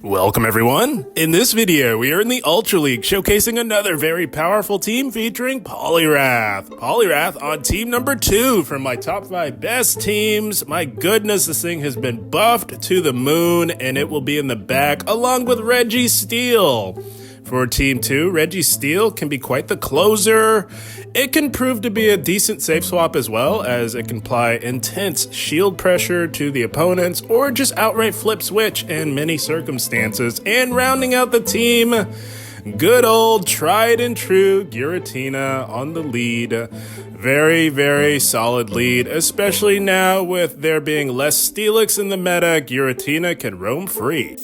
Welcome everyone! In this video, we are in the Ultra League showcasing another very powerful team featuring Poliwrath. Poliwrath on team number 2 from my top 5 best teams. My goodness, this thing has been buffed to the moon and it will be in the back along with Registeel. For Team 2, Registeel can be quite the closer. It can prove to be a decent safe swap as well, as it can apply intense shield pressure to the opponents or just outright flip switch in many circumstances. And rounding out the team, good old tried and true Giratina on the lead. Very, very solid lead, especially now with there being less Steelix in the meta. Giratina can roam free.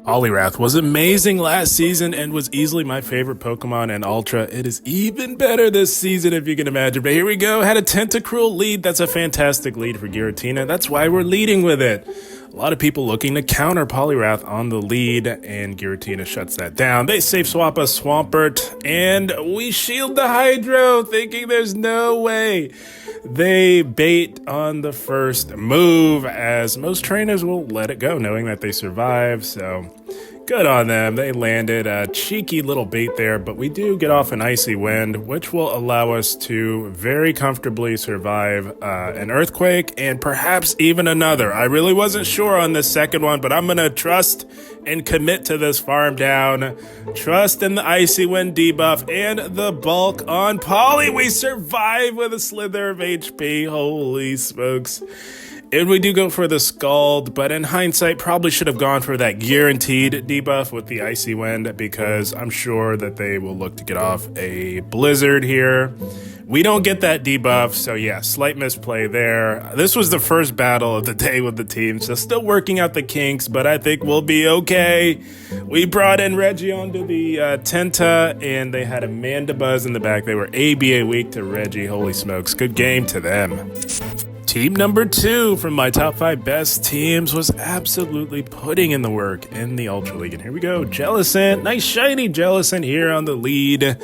Poliwrath was amazing last season and was easily my favorite Pokemon in Ultra. It is even better this season if you can imagine. But here we go, had a Tentacruel lead. That's a fantastic lead for Giratina. That's why we're leading with it. A lot of people looking to counter Poliwrath on the lead, and Giratina shuts that down. They safe swap a Swampert, and we shield the Hydro, thinking there's no way. They bait on the first move, as most trainers will let it go, knowing that they survive, so good on them. They landed a cheeky little bait there, but we do get off an Icy Wind, which will allow us to very comfortably survive an Earthquake and perhaps even another. I really wasn't sure on this second one, but I'm going to trust and commit to this farm down. Trust in the Icy Wind debuff and the bulk on Poly. We survive with a slither of HP. Holy smokes. And we do go for the Scald, but in hindsight, probably should have gone for that guaranteed debuff with the Icy Wind, because I'm sure that they will look to get off a Blizzard here. We don't get that debuff, so yeah, slight misplay there. This was the first battle of the day with the team, so still working out the kinks, but I think we'll be okay. We brought in Reggie onto the Tenta, and they had a Mandibuzz in the back. They were ABA weak to Reggie. Holy smokes, good game to them. Team number 2 from my top 5 best teams was absolutely putting in the work in the Ultra League. And here we go, Jellicent, nice shiny Jellicent here on the lead.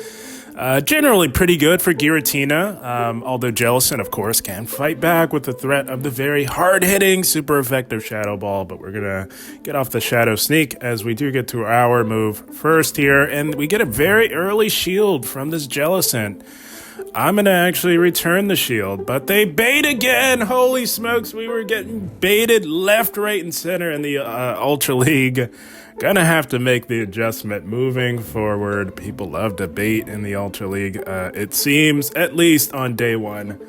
Generally pretty good for Giratina, although Jellicent, of course, can fight back with the threat of the very hard-hitting, super effective Shadow Ball. But we're going to get off the Shadow Sneak as we do get to our move first here. And we get a very early shield from this Jellicent. I'm going to actually return the shield, but they bait again. Holy smokes, we were getting baited left, right, and center in the Ultra League. Gonna have to make the adjustment moving forward. People love to bait in the Ultra League, it seems, at least on day 1.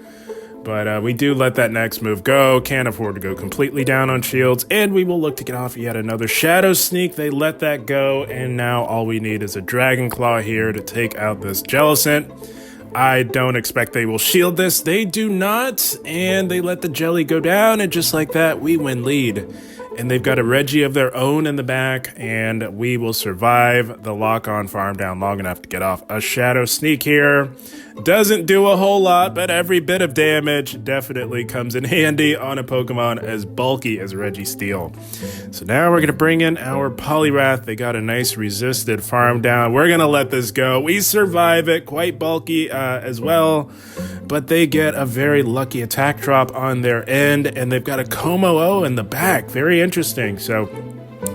But we do let that next move go. Can't afford to go completely down on shields. And we will look to get off yet another Shadow Sneak. They let that go, and now all we need is a Dragon Claw here to take out this Jellicent. I don't expect they will shield this. They do not, and they let the Jelly go down, and just like that, we win lead. And they've got a Reggie of their own in the back, and we will survive the lock-on farm down long enough to get off a Shadow Sneak here. Doesn't do a whole lot, but every bit of damage definitely comes in handy on a Pokemon as bulky as Registeel. So now we're going to bring in our Poliwrath. They got a nice resisted farm down. We're going to let this go. We survive it, quite bulky as well, but they get a very lucky attack drop on their end, and they've got a Como-O in the back. Very interesting. So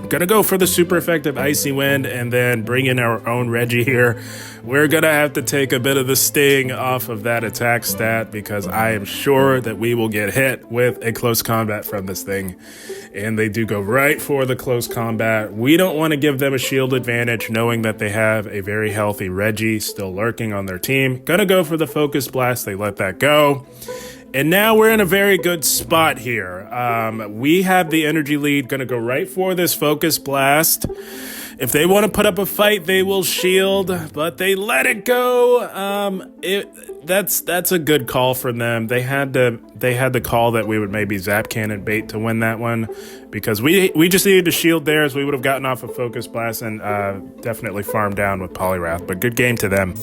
gonna go for the super effective Icy Wind and then bring in our own Reggie here. We're gonna have to take a bit of the sting off of that attack stat, because I am sure that we will get hit with a close combat from this thing. And they do go right for the close combat. We don't want to give them a shield advantage, knowing that they have a very healthy Reggie still lurking on their team. Gonna go for the Focus Blast. They let that go. And now we're in a very good spot here. We have the energy lead, gonna go right for this Focus Blast. If they want to put up a fight, they will shield, but they let it go. That's a good call from them. They had the call that we would maybe Zap Cannon bait to win that one, because we just needed to shield theirs. We would have gotten off a Focus Blast and definitely farmed down with Poliwrath, but good game to them.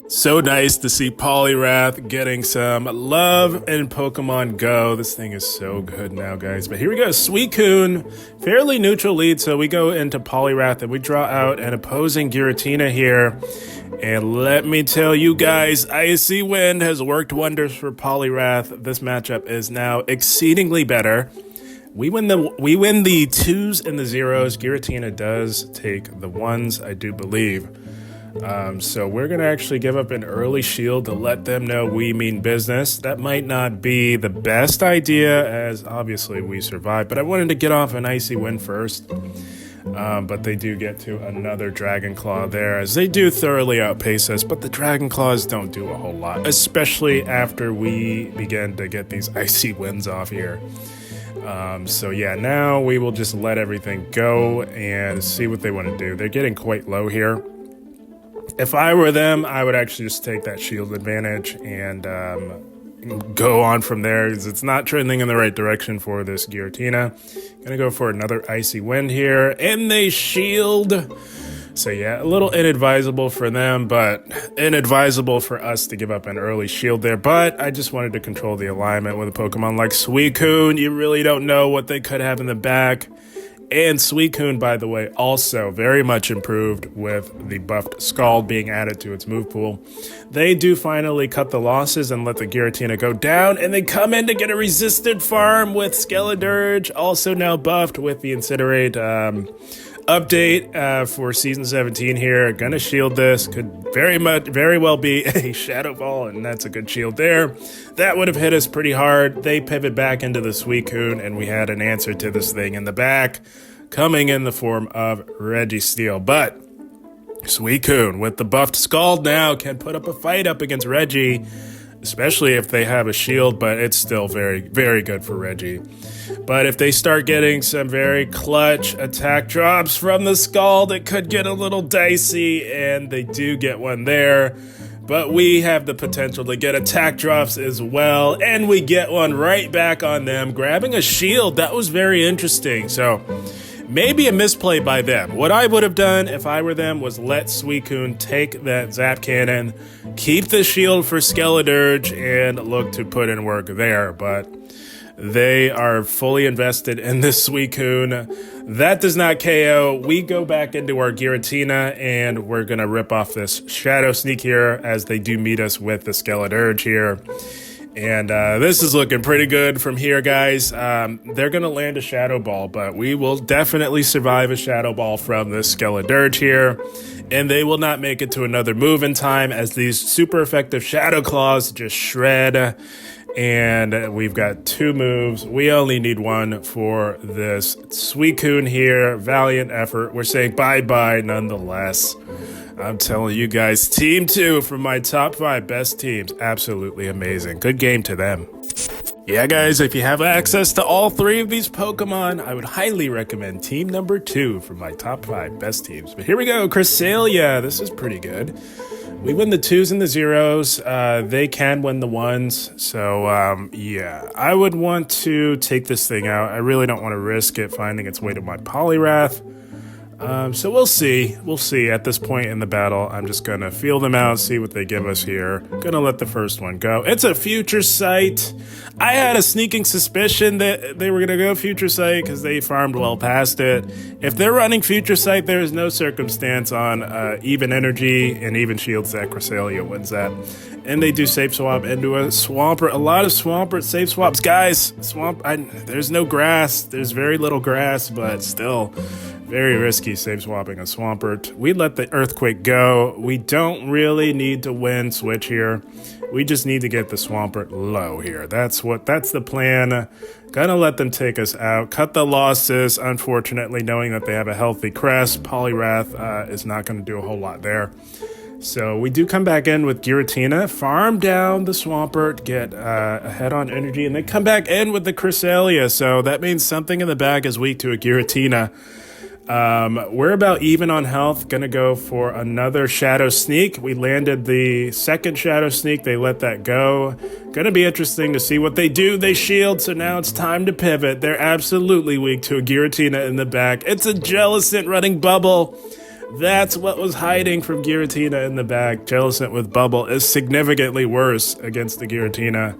So nice to see Poliwrath getting some love in Pokemon Go. This thing is so good now, guys. But here we go, Suicune, fairly neutral lead, so we go into Poliwrath and we draw out an opposing Giratina here. And let me tell you guys, Icy Wind has worked wonders for Poliwrath. This matchup is now exceedingly better. We win the twos and the zeros. Giratina does take the ones, I do believe. So we're going to actually give up an early shield to let them know we mean business. That might not be the best idea, as obviously we survived, but I wanted to get off an icy win first. But they do get to another Dragon Claw there, as they do thoroughly outpace us, but the Dragon Claws don't do a whole lot, especially after we begin to get these icy wins off here. So yeah, now we will just let everything go and see what they want to do. They're getting quite low here. If I were them, I would actually just take that shield advantage and go on from there, because it's not trending in the right direction for this Giratina. Gonna go for another icy wind here, and they shield. So yeah, a little inadvisable for them, but inadvisable for us to give up an early shield there. But I just wanted to control the alignment with a Pokemon like Suicune. You really don't know what they could have in the back. And Suicune, by the way, also very much improved with the buffed Scald being added to its move pool. They do finally cut the losses and let the Giratina go down, and they come in to get a resisted farm with Skeledirge, also now buffed with the Incinerate update for Season 17 here. Gonna shield this. Could very well be a Shadow Ball, and that's a good shield there. That would have hit us pretty hard. They pivot back into the Suicune, and we had an answer to this thing in the back, coming in the form of Registeel. But Suicune, with the buffed Scald now, can put up a fight up against Reggie, especially if they have a shield, but it's still very, very good for Reggie. But if they start getting some very clutch attack drops from the Scald, it could get a little dicey, and they do get one there. But we have the potential to get attack drops as well, and we get one right back on them, grabbing a shield. That was very interesting. So maybe a misplay by them. What I would have done if I were them was let Suicune take that Zap Cannon, keep the shield for Skeledirge, and look to put in work there. But they are fully invested in this Suicune. That does not KO. We go back into our Giratina, and we're going to rip off this Shadow Sneak here, as they do meet us with the Skeledirge here. And this is looking pretty good from here, guys. They're going to land a Shadow Ball, but we will definitely survive a Shadow Ball from this Skeledirge here. And they will not make it to another move in time, as these super effective Shadow Claws just shred. And we've got two moves. We only need one for this Suicune here. Valiant effort. We're saying bye-bye nonetheless. I'm telling you guys, Team 2 from my top 5 best teams. Absolutely amazing. Good game to them. Yeah, guys, if you have access to all 3 of these Pokemon, I would highly recommend Team number 2 from my top 5 best teams. But here we go. Cresselia. This is pretty good. We win the 2s and the 0s. They can win the 1s. So, yeah, I would want to take this thing out. I really don't want to risk it finding its way to my Poliwrath. So we'll see. We'll see at this point in the battle. I'm just going to feel them out, see what they give us here. Going to let the first one go. It's a Future Sight. I had a sneaking suspicion that they were going to go Future Sight because they farmed well past it. If they're running Future Sight, there is no circumstance on even energy and even shields that Cresselia wins that. And they do safe swap into a Swampert. A lot of Swampert safe swaps. Guys, there's no grass. There's very little grass, but still very risky safe swapping a Swampert. We let the Earthquake go. We don't really need to win switch here. We just need to get the Swampert low here. That's the plan. Gonna let them take us out. Cut the losses, unfortunately, knowing that they have a healthy crest. Poliwrath is not going to do a whole lot there. So we do come back in with Giratina, farm down the Swampert, get ahead on energy, and then come back in with the Cresselia. So that means something in the back is weak to a Giratina. We're about even on health. Gonna go for another Shadow Sneak. We landed the second Shadow Sneak. They let that go. Gonna be interesting to see what they do. They shield, so now it's time to pivot. They're absolutely weak to a Giratina in the back. It's a Jellicent running Bubble. That's what was hiding from Giratina in the back. Jellicent with Bubble is significantly worse against the Giratina.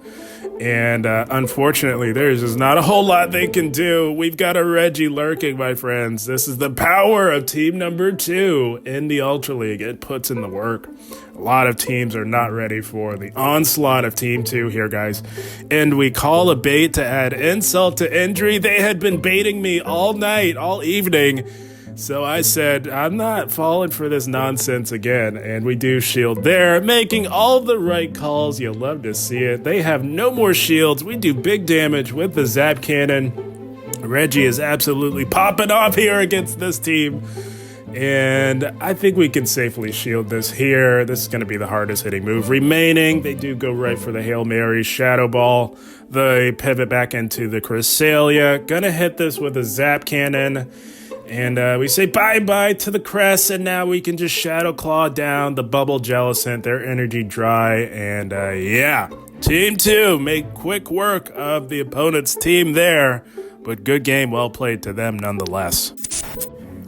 And unfortunately, there's just not a whole lot they can do. We've got a Reggie lurking, my friends. This is the power of team number 2 in the Ultra League. It puts in the work. A lot of teams are not ready for the onslaught of team 2 here, guys. And we call a bait to add insult to injury. They had been baiting me all night, all evening. So I said, I'm not falling for this nonsense again. And we do shield there, making all the right calls. You'll love to see it. They have no more shields. We do big damage with the Zap Cannon. Reggie is absolutely popping off here against this team. And I think we can safely shield this here. This is going to be the hardest hitting move remaining. They do go right for the Hail Mary Shadow Ball. They pivot back into the Cresselia. Gonna hit this with a Zap Cannon. And we say bye-bye to the Crest, and now we can just Shadow Claw down the Bubble Jellicent, their energy dry, and yeah. Team 2 make quick work of the opponent's team there, but good game, well played to them nonetheless.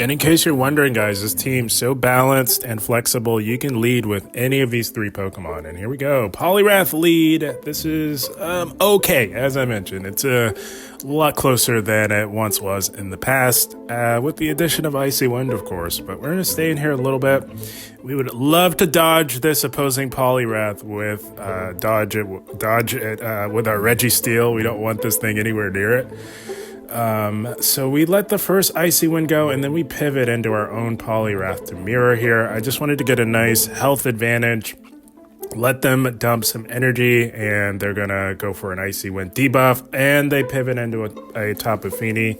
And in case you're wondering, guys, this team's so balanced and flexible, you can lead with any of these 3 Pokemon. And here we go. Poliwrath lead. This is okay, as I mentioned. It's a lot closer than it once was in the past, with the addition of Icy Wind, of course. But we're going to stay in here a little bit. We would love to dodge this opposing Poliwrath with dodge it with our Registeel. We don't want this thing anywhere near it. So we let the first Icy Wind go, and then we pivot into our own Poliwrath to mirror here. I just wanted to get a nice health advantage, let them dump some energy, and they're gonna go for an Icy Wind debuff, and they pivot into a Tapu Fini.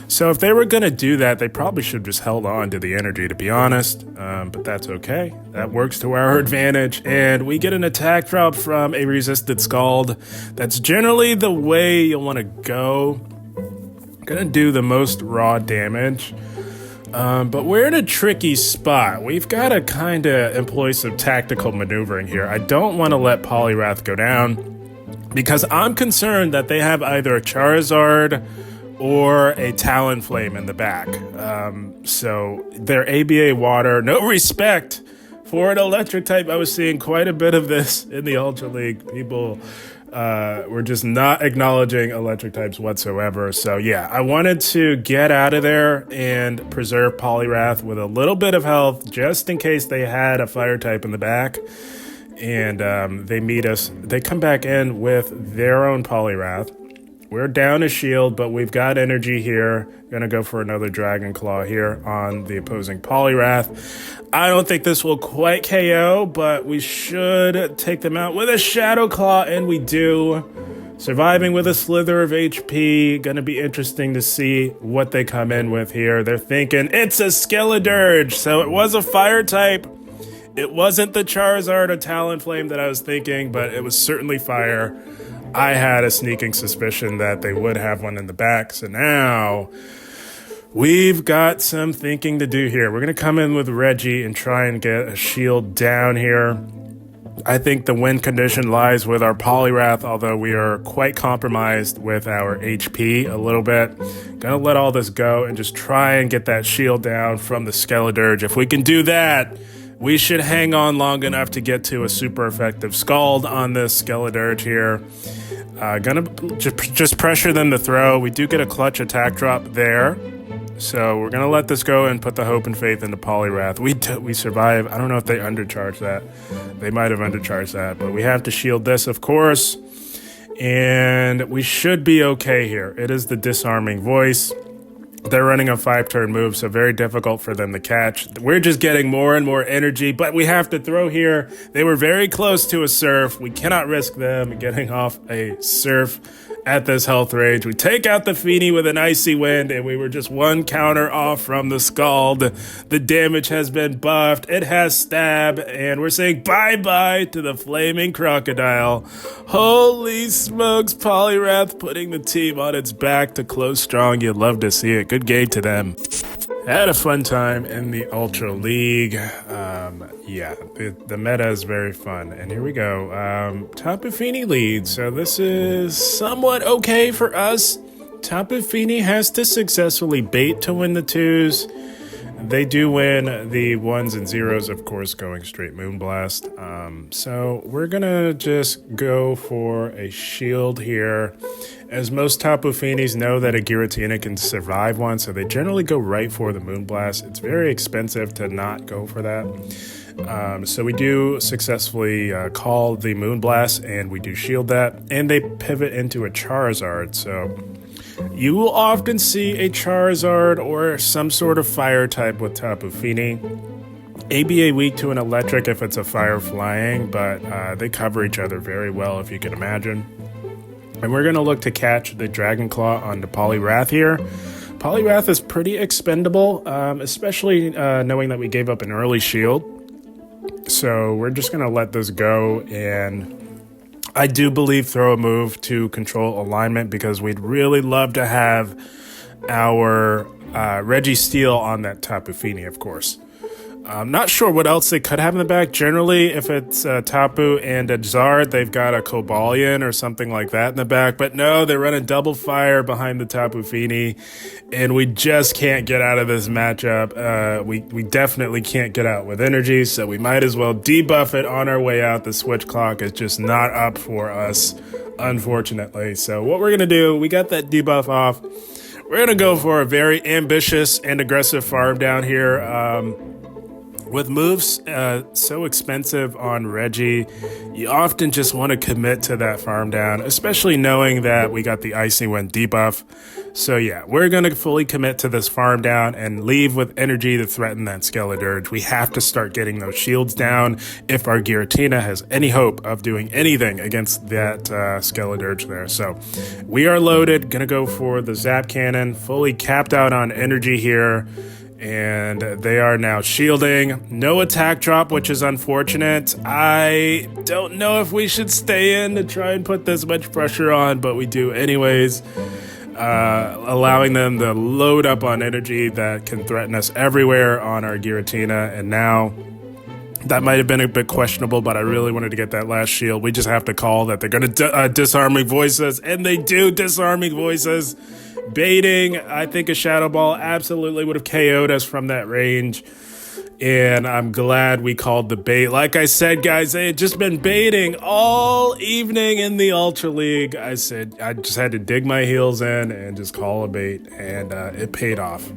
So if they were gonna do that, they probably should have just held on to the energy, to be honest, but that's okay. That works to our advantage, and we get an attack drop from a Resisted Scald. That's generally the way you'll want to go. Gonna do the most raw damage, but we're in a tricky spot. We've got to kind of employ some tactical maneuvering here. I don't want to let Poliwrath go down because I'm concerned that they have either a Charizard or a Talonflame in the back. So their ABA Water, no respect for an electric type. I was seeing quite a bit of this in the Ultra League. People we're just not acknowledging electric types whatsoever. So yeah, I wanted to get out of there and preserve Poliwrath with a little bit of health just in case they had a fire type in the back. And they meet us. They come back in with their own Poliwrath. We're down a shield, but we've got energy here. Gonna go for another Dragon Claw here on the opposing Poliwrath. I don't think this will quite KO, but we should take them out with a Shadow Claw, and we do. Surviving with a slither of HP. Gonna be interesting to see what they come in with here. They're thinking it's a Skeledirge, so it was a fire type. It wasn't the Charizard or Talonflame that I was thinking, but it was certainly fire. I had a sneaking suspicion that they would have one in the back, so now we've got some thinking to do here. We're going to come in with Reggie and try and get a shield down here. I think the win condition lies with our Poliwrath, although we are quite compromised with our HP a little bit. Gonna let all this go and just try and get that shield down from the Skeledirge. If we can do that, we should hang on long enough to get to a super effective Scald on this Skeledirge here. Gonna just pressure them to throw. We do get a clutch attack drop there. So we're going to let this go and put the hope and faith into Poliwrath. We survive. I don't know if they undercharged that. They might have undercharged that. But we have to shield this, of course. And we should be okay here. It is the Disarming Voice. They're running a 5-turn move, so very difficult for them to catch. We're just getting more and more energy, but we have to throw here. They were very close to a Surf. We cannot risk them getting off a Surf at this health range. We take out the Fini with an Icy Wind, and we were just one counter off from the Scald. The damage has been buffed. It has Stab, and we're saying bye-bye to the Flaming Crocodile. Holy smokes, Poliwrath putting the team on its back to close strong. You'd love to see it. Good game to them. Had a fun time in the Ultra League. Yeah, the meta is very fun. And here we go. Tapu Fini leads. So this is somewhat okay for us. Tapu Fini has to successfully bait to win the twos. They do win the 1s and 0s, of course, going straight Moonblast. So we're gonna just go for a shield here. As most Tapu Finis know that a Giratina can survive one, so they generally go right for the Moonblast. It's very expensive to not go for that. So we do successfully call the Moonblast, and we do shield that, and they pivot into a Charizard. So you will often see a Charizard or some sort of fire type with Tapu Fini. ABA weak to an electric if it's a fire flying, but they cover each other very well if you can imagine. And we're going to look to catch the Dragon Claw on the Poliwrath here. Poliwrath is pretty expendable, especially knowing that we gave up an early shield. So we're just going to let this go, and I do believe throw a move to control alignment because we'd really love to have our Registeel on that Tapu Fini, of course. I'm not sure what else they could have in the back. Generally, if it's Tapu and a Zard, they've got a Cobalion or something like that in the back. But no, they're running double fire behind the Tapu Fini, and we just can't get out of this matchup. We definitely can't get out with energy, so we might as well debuff it on our way out. The switch clock is just not up for us, unfortunately. So what we're going to do, we got that debuff off. We're going to go for a very ambitious and aggressive farm down here. With moves so expensive on Reggie, you often just want to commit to that farm down, especially knowing that we got the Icy Wind debuff. So yeah, we're going to fully commit to this farm down and leave with energy to threaten that Skeledirge. We have to start getting those shields down if our Giratina has any hope of doing anything against that Skeledirge there. So we are loaded, going to go for the Zap Cannon, fully capped out on energy here. And they are now shielding. No attack drop, which is unfortunate. I don't know if we should stay in to try and put this much pressure on, but we do anyways. Allowing them to load up on energy that can threaten us everywhere on our Giratina. And now that might have been a bit questionable, but I really wanted to get that last shield. We just have to call that they're going to Disarming Voices, and they do Disarming Voices. Baiting, I think a Shadow Ball absolutely would have KO'd us from that range. And I'm glad we called the bait. Like I said, guys, they had just been baiting all evening in the Ultra League. I said I just had to dig my heels in and just call a bait, and it paid off.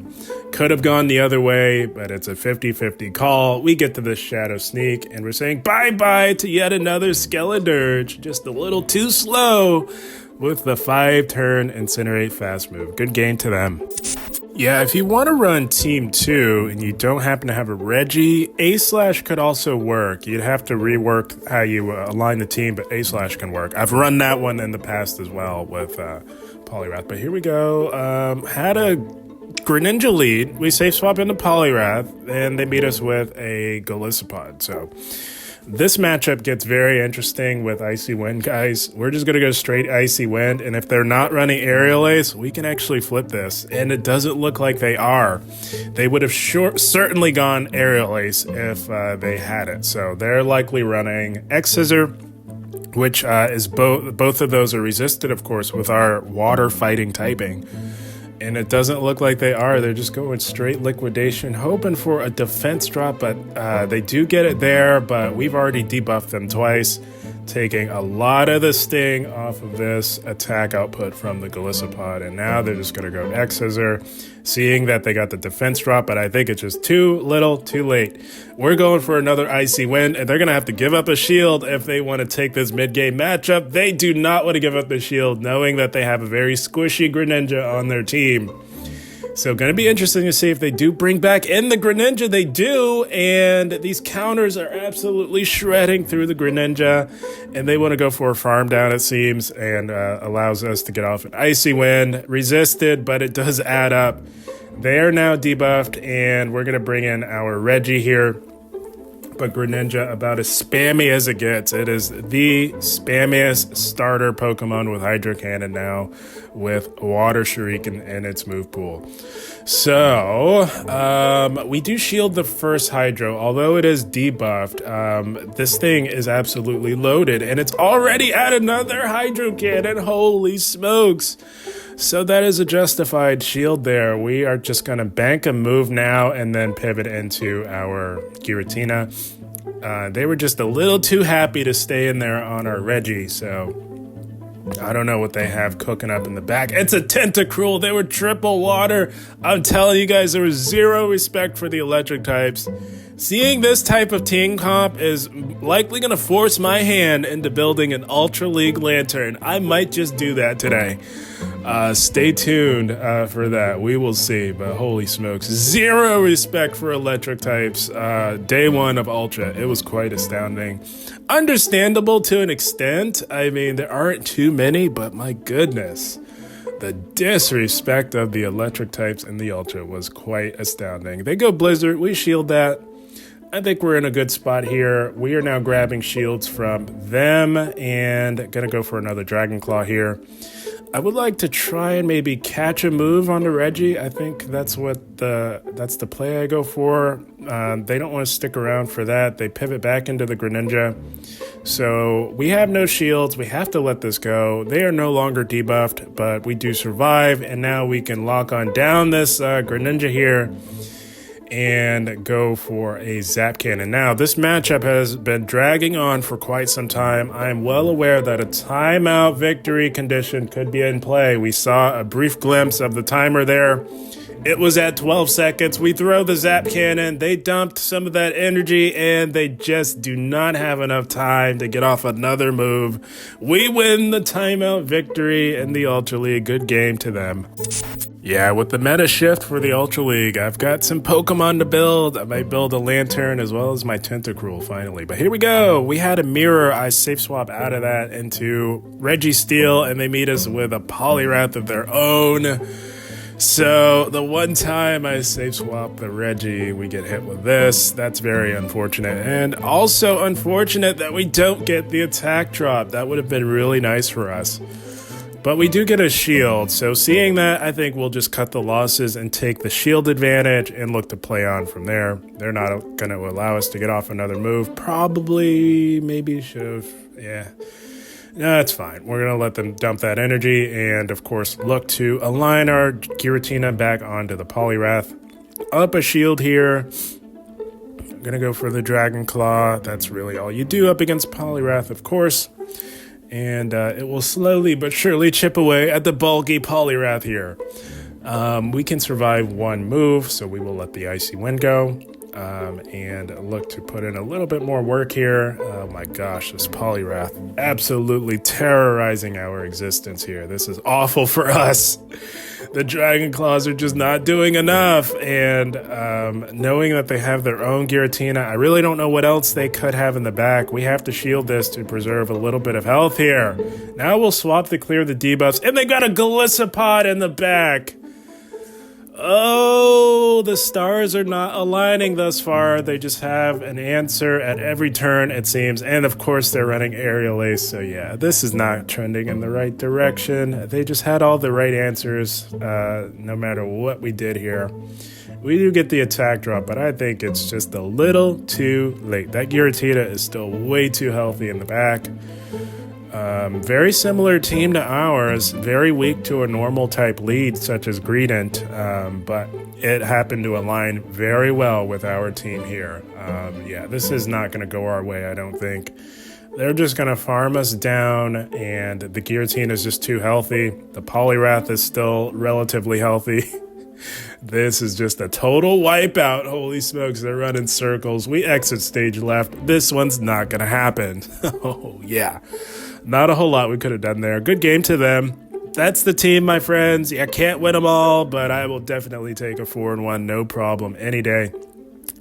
Could have gone the other way, but it's a 50-50 call. We get to this Shadow Sneak, and we're saying bye-bye to yet another Skeledirge. Just a little too slow with the 5-turn Incinerate fast move. Good game to them. Yeah, if you want to run Team 2 and you don't happen to have a Reggie, A-Slash could also work. You'd have to rework how you align the team, but A-Slash can work. I've run that one in the past as well with Poliwrath. But here we go. Had a Greninja lead. We safe swap into Poliwrath, and they beat us with a Golisopod. So this matchup gets very interesting with Icy Wind, guys. We're just going to go straight Icy Wind, and if they're not running Aerial Ace, we can actually flip this, and it doesn't look like they are. They would have certainly gone Aerial Ace if they had it, so they're likely running X-Scissor, which is both of those are resisted, of course, with our water fighting typing. And it doesn't look like they are. They're just going straight Liquidation, hoping for a defense drop, but they do get it there, but we've already debuffed them twice, taking a lot of the sting off of this attack output from the Golisopod, and now they're just going to go X-Scissor, seeing that they got the defense drop, but I think it's just too little, too late. We're going for another Icy Wind, and they're going to have to give up a shield if they want to take this mid-game matchup. They do not want to give up the shield, knowing that they have a very squishy Greninja on their team. So going to be interesting to see if they do bring back in the Greninja. They do, and these counters are absolutely shredding through the Greninja, and they want to go for a farm down, it seems, and allows us to get off an Icy Wind. Resisted, but it does add up. They are now debuffed, and we're going to bring in our Reggie here. But Greninja, about as spammy as it gets. It is the spammiest starter Pokemon with Hydro Cannon now, with Water Shuriken in its move pool. So, we do shield the first Hydro, although it is debuffed. This thing is absolutely loaded, and it's already at another Hydro Cannon. Holy smokes. So that is a justified shield there. We are just going to bank a move now and then pivot into our Giratina. They were just a little too happy to stay in there on our Reggie, so I don't know what they have cooking up in the back. It's a Tentacruel. They were triple water. I'm telling you guys, there was zero respect for the electric types. Seeing this type of team comp is likely going to force my hand into building an Ultra League Lantern. I might just do that today. Stay tuned for that. We will see. But holy smokes, zero respect for electric types. Day one of Ultra. It was quite astounding. Understandable to an extent. I mean, there aren't too many, but my goodness. The disrespect of the electric types in the Ultra was quite astounding. They go Blizzard. We shield that. I think we're in a good spot here. We are now grabbing shields from them and gonna go for another Dragon Claw here. I would like to try and maybe catch a move on the Reggie. I think that's the play I go for. They don't want to stick around for that. They pivot back into the Greninja. So we have no shields. We have to let this go. They are no longer debuffed, but we do survive. And now we can lock on down this Greninja here and go for a Zap Cannon. Now, this matchup has been dragging on for quite some time. I am well aware that a timeout victory condition could be in play. We saw a brief glimpse of the timer there. It was at 12 seconds. We throw the Zap Cannon. They dumped some of that energy, and they just do not have enough time to get off another move. We win the timeout victory in the Ultra League. Good game to them. Yeah, with the meta shift for the Ultra League, I've got some Pokemon to build. I might build a Lantern as well as my Tentacruel finally. But here we go. We had a mirror. I safe swap out of that into Registeel, and they meet us with a Poliwrath of their own. So the one time I safe swap the Reggie, we get hit with this. That's very unfortunate. And also unfortunate that we don't get the attack drop. That would have been really nice for us. But we do get a shield. So seeing that, I think we'll just cut the losses and take the shield advantage and look to play on from there. They're not going to allow us to get off another move. Probably, maybe should have, yeah. No, it's fine. We're going to let them dump that energy and, of course, look to align our Giratina back onto the Poliwrath. Up a shield here. I'm going to go for the Dragon Claw. That's really all you do up against Poliwrath, of course. And it will slowly but surely chip away at the bulky Poliwrath here. We can survive one move, so we will let the Icy Wind go. And look to put in a little bit more work here. Oh my gosh, this Poliwrath absolutely terrorizing our existence here. This is awful for us. The Dragon Claws are just not doing enough. And knowing that they have their own Giratina, I really don't know what else they could have in the back. We have to shield this to preserve a little bit of health here. Now we'll swap to clear the debuffs. And they got a Golisopod in the back. Oh, the stars are not aligning thus far. They just have an answer at every turn, it seems. And, of course, they're running Aerial Ace. So, yeah, this is not trending in the right direction. They just had all the right answers no matter what we did here. We do get the attack drop, but I think it's just a little too late. That Giratina is still way too healthy in the back. Very similar team to ours, very weak to a normal type lead such as Greedent, but it happened to align very well with our team here. Yeah, this is not going to go our way, I don't think. They're just going to farm us down, and the Giratina is just too healthy. The Poliwrath is still relatively healthy. This is just a total wipeout. Holy smokes, they're running circles. We exit stage left. This one's not going to happen. Oh, yeah. Not a whole lot we could have done there. Good game to them. That's the team, my friends. I can't win them all, but I will definitely take a 4-1, no problem, any day.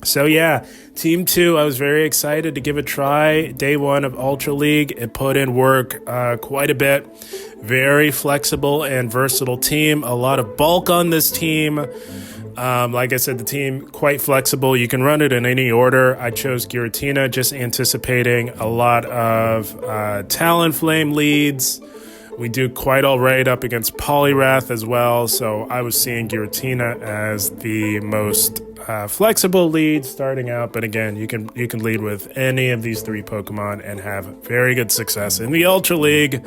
So yeah, Team 2, I was very excited to give a try. Day 1 of Ultra League, it put in work quite a bit. Very flexible and versatile team. A lot of bulk on this team. Like I said, the team quite flexible. You can run it in any order. I chose Giratina, just anticipating a lot of Talonflame leads. We do quite all right up against Poliwrath as well, so I was seeing Giratina as the most flexible lead starting out. But again, you can lead with any of these three Pokemon and have very good success in the Ultra League.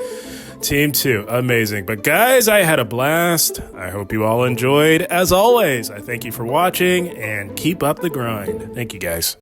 Team 2, amazing. But guys, I had a blast. I hope you all enjoyed. As always, I thank you for watching and keep up the grind. Thank you guys.